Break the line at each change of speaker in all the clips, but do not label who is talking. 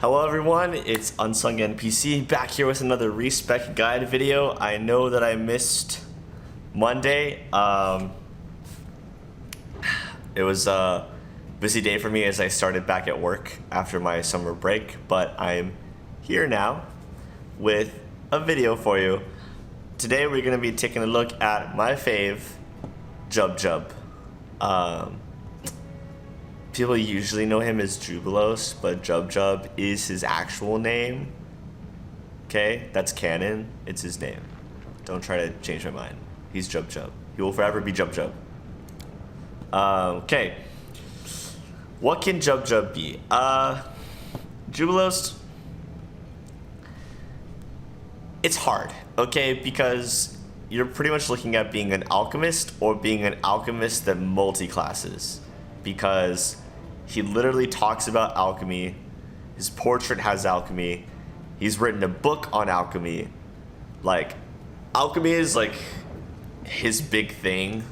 Hello everyone, it's UnsungNPC back here with another respec guide video. I know that I missed Monday. It was a busy day for me as I started back at work after my summer break, but I'm here now with a video for you. Today we're going to be taking a look at my fave, Jub. People usually know him as Jubilost, but Jub is his actual name. Okay, that's canon. It's his name. Don't try to change my mind. He's Jub. He will forever be Jub. Okay. What can Jub be? Jubilost. It's hard, okay, because you're pretty much looking at being an alchemist or being an alchemist that multi-classes, because he literally talks about alchemy. His portrait has alchemy. He's written a book on alchemy. Like, alchemy is like his big thing.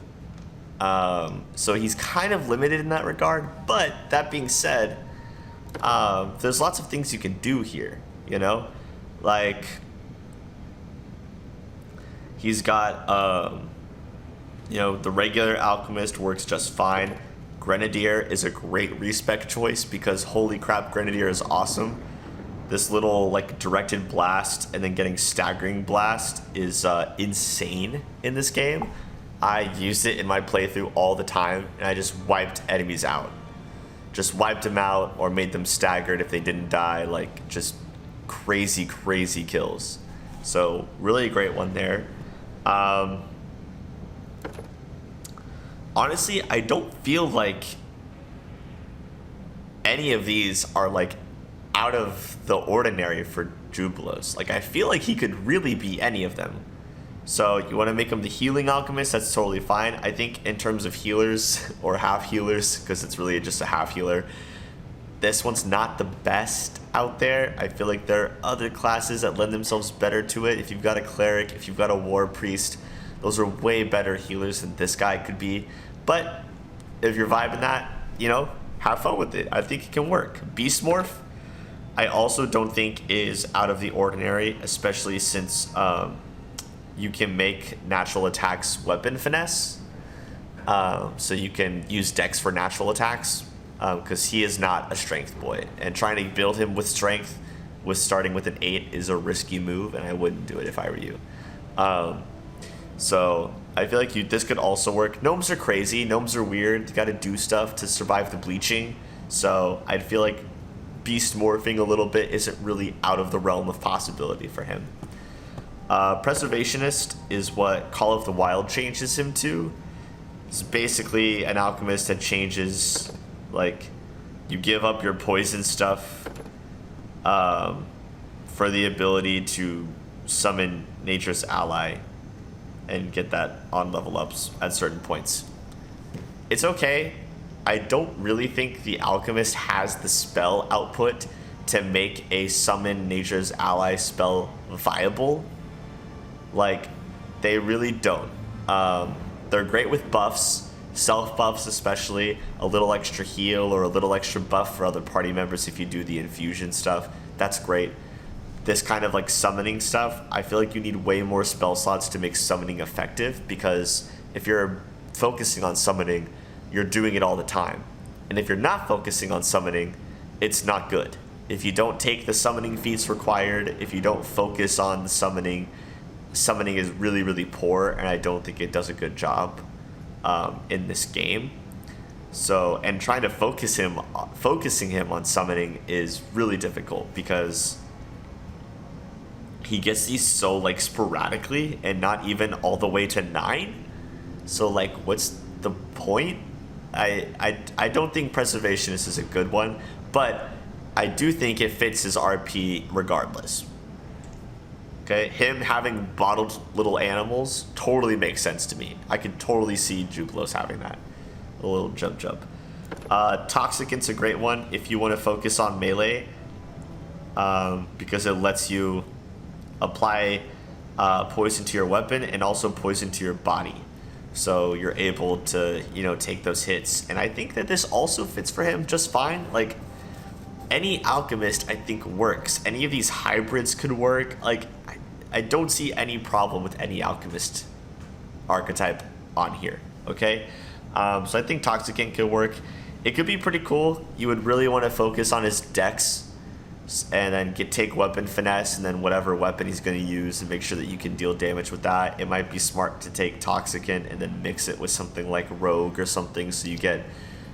So he's kind of limited in that regard. But that being said, there's lots of things you can do here, you know? Like, he's got, you know, the regular alchemist works just fine. Grenadier is a great respec choice because holy crap, Grenadier is awesome. This little like directed blast and then getting staggering blast is insane in this game. I used it in my playthrough all the time and I just wiped enemies out. Just wiped them out or made them staggered if they didn't die. Like, just crazy kills. So really a great one there. Honestly, I don't feel like any of these are like out of the ordinary for Jubilost. Like, I feel like he could really be any of them. So you want to make him the healing alchemist, that's totally fine. I think in terms of healers or half healers, because it's really just a half healer, this one's not the best out there. I feel like there are other classes that lend themselves better to it. If you've got a cleric, if you've got a war priest, those are way better healers than this guy could be. But if you're vibing that, you know, have fun with it. I think it can work. Beast Morph, I also don't think is out of the ordinary, especially since you can make natural attacks weapon finesse. So you can use dex for natural attacks, because he is not a strength boy. And trying to build him with strength with starting with an 8 is a risky move, and I wouldn't do it if I were you. So I feel like this could also work. Gnomes are crazy. Gnomes are weird. You got to do stuff to survive the bleaching. So I'd feel like beast morphing a little bit isn't really out of the realm of possibility for him. Preservationist is what Call of the Wild changes him to. It's basically an alchemist that changes, like, you give up your poison stuff for the ability to summon nature's ally and get that on level ups at certain points. It's okay. I don't really think the alchemist has the spell output to make a summon nature's ally spell viable. Like, they really don't. They're great with buffs, self buffs especially, a little extra heal or a little extra buff for other party members if you do the infusion stuff. That's great. This kind of like summoning stuff, I feel like you need way more spell slots to make summoning effective, because if you're focusing on summoning, you're doing it all the time. And if you're not focusing on summoning, it's not good. If you don't take the summoning feats required, if you don't focus on the summoning is really poor, and I don't think it does a good job in this game. So, and trying to focusing him on summoning is really difficult, because he gets these so like sporadically and not even all the way to 9. So like, what's the point? I don't think Preservationist is a good one, but I do think it fits his RP regardless. Okay, him having bottled little animals totally makes sense to me. I could totally see Jubilost having that. A little jump. Toxicant's a great one if you want to focus on melee, because it lets you apply poison to your weapon and also poison to your body. So you're able to, you know, take those hits. And I think that this also fits for him just fine. Like, any alchemist I think works. Any of these hybrids could work. Like, I don't see any problem with any alchemist archetype on here, okay? So I think Toxicant could work. It could be pretty cool. You would really want to focus on his dex and then take weapon finesse and then whatever weapon he's going to use and make sure that you can deal damage with that. It might be smart to take Toxicant and then mix it with something like Rogue or something so you get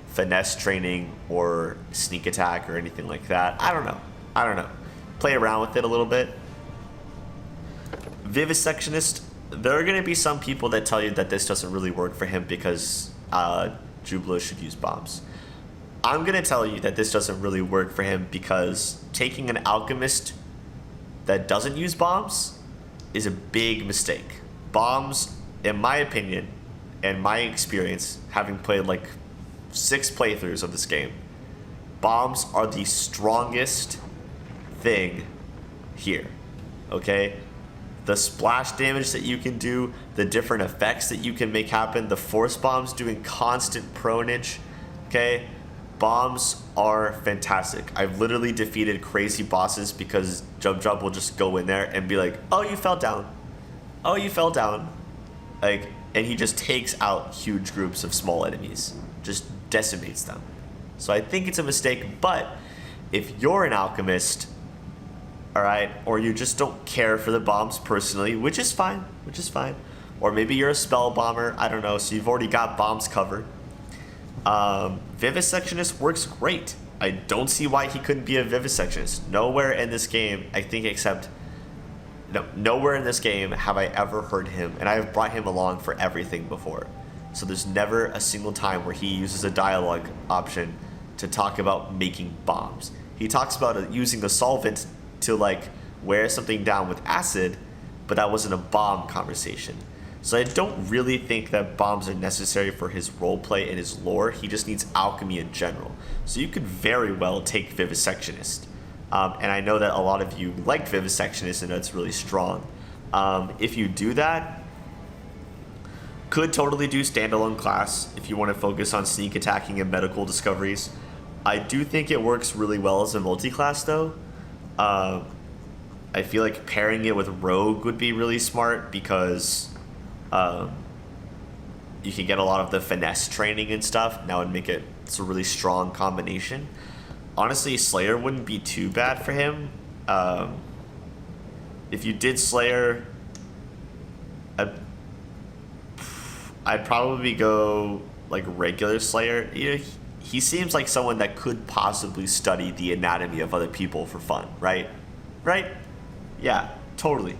finesse training or sneak attack or anything like that. I don't know. Play around with it a little bit. Vivisectionist, there are going to be some people that tell you that this doesn't really work for him because Jubilost should use bombs. I'm going to tell you that this doesn't really work for him because taking an alchemist that doesn't use bombs is a big mistake. Bombs, in my opinion and my experience, having played like 6 playthroughs of this game, bombs are the strongest thing here, okay? The splash damage that you can do, the different effects that you can make happen, the force bombs doing constant pronage, okay? Bombs are fantastic. I've literally defeated crazy bosses because Jub will just go in there and be like, oh, you fell down. Oh, you fell down. Like, and he just takes out huge groups of small enemies. Just decimates them. So I think it's a mistake, but if you're an alchemist, all right, or you just don't care for the bombs personally, which is fine, or maybe you're a spell bomber, I don't know, so you've already got bombs covered. Vivisectionist works great. I don't see why he couldn't be a Vivisectionist. Nowhere in this game, I think, nowhere in this game have I ever heard him, and I have brought him along for everything before. So there's never a single time where he uses a dialogue option to talk about making bombs. He talks about using a solvent to like wear something down with acid, but that wasn't a bomb conversation. So I don't really think that bombs are necessary for his roleplay and his lore. He just needs alchemy in general. So you could very well take Vivisectionist. And I know that a lot of you like Vivisectionist and that's really strong. If you do that, could totally do standalone class if you want to focus on sneak attacking and medical discoveries. I do think it works really well as a multi-class though. I feel like pairing it with Rogue would be really smart because you can get a lot of the finesse training and stuff. And that would make it a really strong combination. Honestly, Slayer wouldn't be too bad for him. If you did Slayer, I'd probably go like regular Slayer. You know, he seems like someone that could possibly study the anatomy of other people for fun, right? Right? Yeah, totally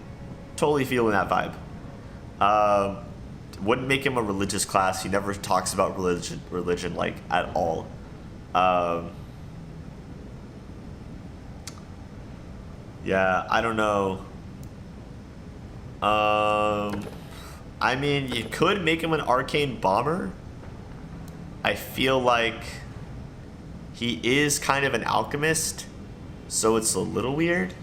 feeling that vibe. Wouldn't make him a religious class. He never talks about religion like at all. Yeah, I don't know. I mean, you could make him an arcane bomber. I feel like he is kind of an alchemist, so it's a little weird.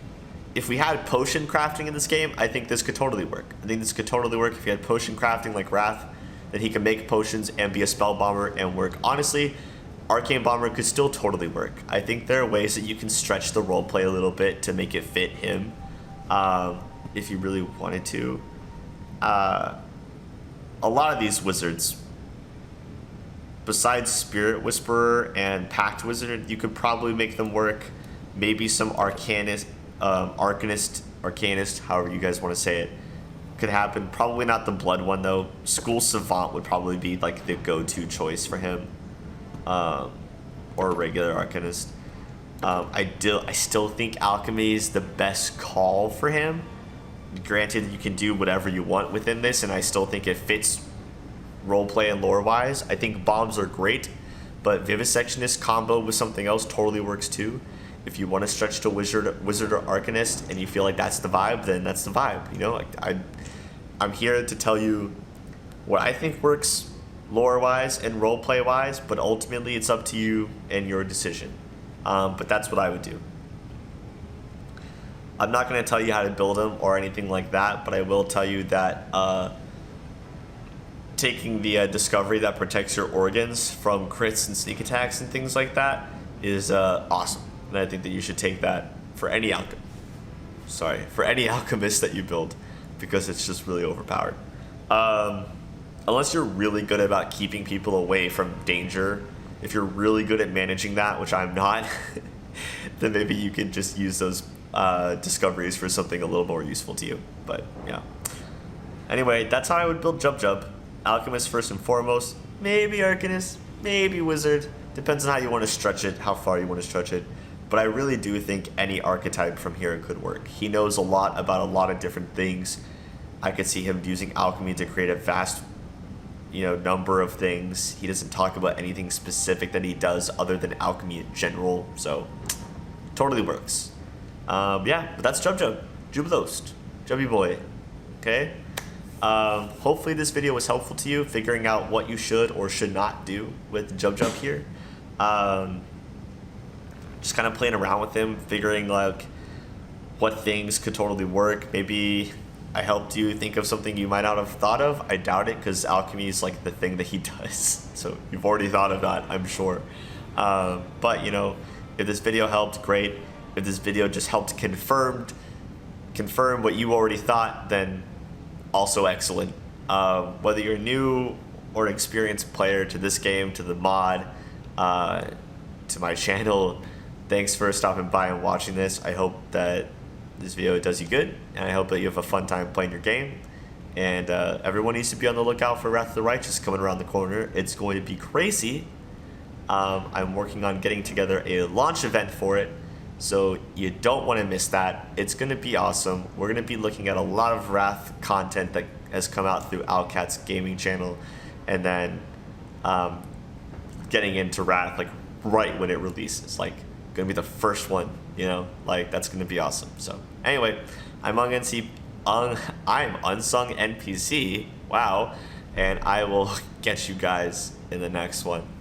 If we had potion crafting in this game, I think this could totally work. I think this could totally work if you had potion crafting like Wrath, then he could make potions and be a spell bomber and work. Honestly, arcane bomber could still totally work. I think there are ways that you can stretch the roleplay a little bit to make it fit him, if you really wanted to. A lot of these wizards, besides Spirit Whisperer and Pact Wizard, you could probably make them work. Maybe some Arcanist, however you guys want to say it, could happen. Probably not the Blood one though. School Savant would probably be like the go-to choice for him, or a regular Arcanist. I still think Alchemy is the best call for him. Granted, you can do whatever you want within this, and I still think it fits roleplay and lore-wise. I think bombs are great, but Vivisectionist combo with something else totally works too. If you want to stretch to Wizard or Arcanist and you feel like that's the vibe, then that's the vibe. You know, like I'm here to tell you what I think works lore-wise and roleplay-wise, but ultimately it's up to you and your decision. But that's what I would do. I'm not going to tell you how to build them or anything like that, but I will tell you that taking the discovery that protects your organs from crits and sneak attacks and things like that is awesome. And I think that you should take that for any for any alchemist that you build, because it's just really overpowered. Unless you're really good about keeping people away from danger, if you're really good at managing that, which I'm not, then maybe you could just use those discoveries for something a little more useful to you. But yeah. Anyway, that's how I would build Jub Jub. Alchemist first and foremost, maybe Arcanist, maybe Wizard. Depends on how you want to stretch it, how far you want to stretch it. But I really do think any archetype from here could work. He knows a lot about a lot of different things. I could see him using alchemy to create a vast, number of things. He doesn't talk about anything specific that he does other than alchemy in general. So, totally works. Yeah, but that's Jub Jub. Jubilost. Jubby boy. Okay? Hopefully this video was helpful to you, figuring out what you should or should not do with Jub Jub here. Just kind of playing around with him, figuring like what things could totally work. Maybe I helped you think of something you might not have thought of. I doubt it, because alchemy is like the thing that he does. So you've already thought of that, I'm sure. But if this video helped, great. If this video just helped confirm what you already thought, then also excellent. Whether you're new or an experienced player to this game, to the mod, to my channel, thanks for stopping by and watching this. I hope that this video does you good, and I hope that you have a fun time playing your game. And everyone needs to be on the lookout for Wrath of the Righteous coming around the corner. It's going to be crazy. I'm working on getting together a launch event for it, so you don't want to miss that. It's going to be awesome. We're going to be looking at a lot of Wrath content that has come out through Owlcat's gaming channel, and then getting into Wrath like right when it releases, like going to be the first one, like that's going to be awesome. So anyway, I'm UnsungNPC, wow, and I will catch you guys in the next one.